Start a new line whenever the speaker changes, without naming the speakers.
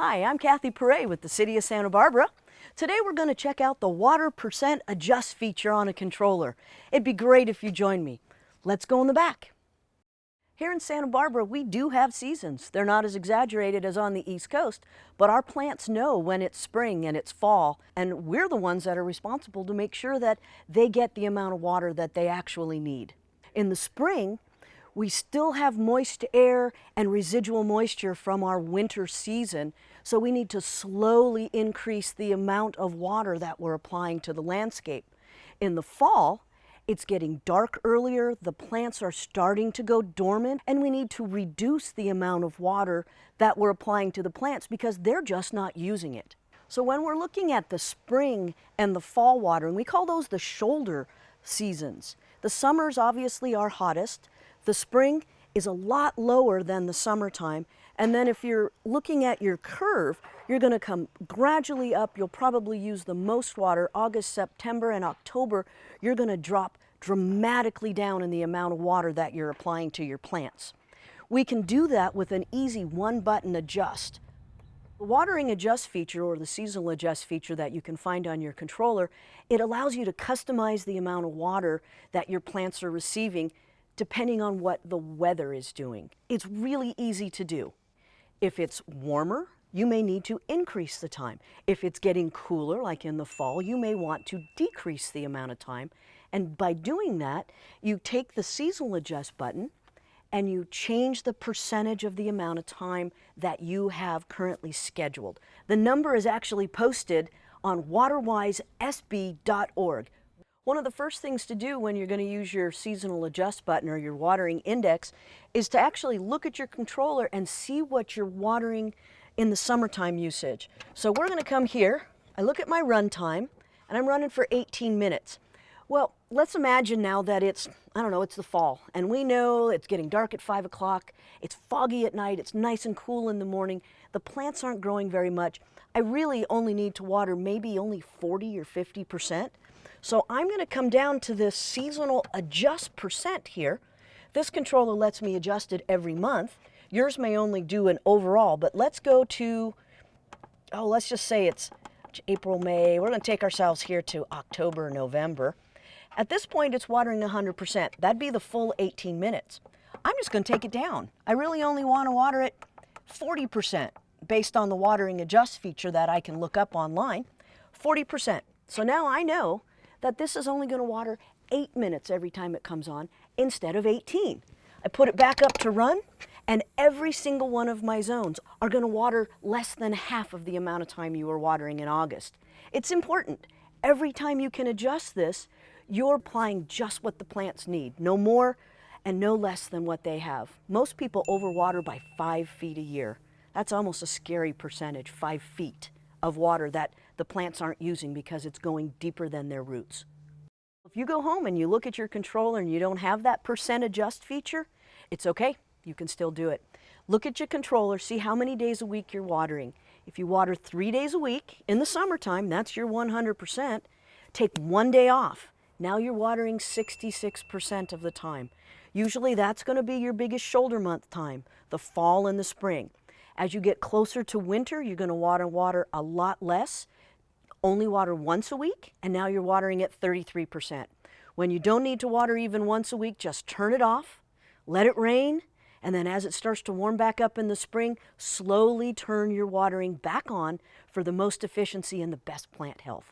Hi, I'm Kathy Perret with the City of Santa Barbara. Today we're going to check out the water percent adjust feature on a controller. It'd be great if you join me. Let's go in the back. Here in Santa Barbara, we do have seasons. They're not as exaggerated as on the East Coast, but our plants know when it's spring and it's fall, and we're the ones that are responsible to make sure that they get the amount of water that they actually need. In the spring, we still have moist air and residual moisture from our winter season, so we need to slowly increase the amount of water that we're applying to the landscape. In the fall, it's getting dark earlier, the plants are starting to go dormant, and we need to reduce the amount of water that we're applying to the plants because they're just not using it. So when we're looking at the spring and the fall watering, we call those the shoulder seasons. The summers obviously are hottest. The spring is a lot lower than the summertime. And then if you're looking at your curve, you're going to come gradually up. You'll probably use the most water. August, September, and October, you're going to drop dramatically down in the amount of water that you're applying to your plants. We can do that with an easy one-button adjust. The watering adjust feature, or the seasonal adjust feature that you can find on your controller, it allows you to customize the amount of water that your plants are receiving depending on what the weather is doing. It's really easy to do. If it's warmer, you may need to increase the time. If it's getting cooler, like in the fall, you may want to decrease the amount of time. And by doing that, you take the seasonal adjust button and you change the percentage of the amount of time that you have currently scheduled. The number is actually posted on waterwisesb.org. One of the first things to do when you're going to use your seasonal adjust button or your watering index is to actually look at your controller and see what you're watering in the summertime usage. So we're going to come here, I look at my run time, and I'm running for 18 minutes. Well, let's imagine now that it's the fall, and we know it's getting dark at 5 o'clock, it's foggy at night, it's nice and cool in the morning, the plants aren't growing very much. I really only need to water maybe only 40 or 50%. So I'm going to come down to this seasonal adjust percent here. This controller lets me adjust it every month. Yours may only do an overall, but let's go to, let's just say it's April, May. We're going to take ourselves here to October, November. At this point, it's watering 100%. That'd be the full 18 minutes. I'm just going to take it down. I really only want to water it 40% based on the watering adjust feature that I can look up online. 40%. So now I know that this is only going to water 8 minutes every time it comes on instead of 18. I put it back up to run, and every single one of my zones are going to water less than half of the amount of time you were watering in August. It's important. Every time you can adjust this, you're applying just what the plants need, no more and no less than what they have. Most people overwater by 5 feet a year. That's almost a scary percentage, 5 feet of water that the plants aren't using because it's going deeper than their roots. If you go home and you look at your controller and you don't have that percent adjust feature, it's okay, you can still do it. Look at your controller, see how many days a week you're watering. If you water 3 days a week in the summertime, that's your 100%. Take 1 day off. Now you're watering 66% of the time. Usually that's going to be your biggest shoulder month time, the fall and the spring. As you get closer to winter, you're going to water a lot less. Only water once a week, and now you're watering at 33%. When you don't need to water even once a week, just turn it off, let it rain, and then as it starts to warm back up in the spring, slowly turn your watering back on for the most efficiency and the best plant health.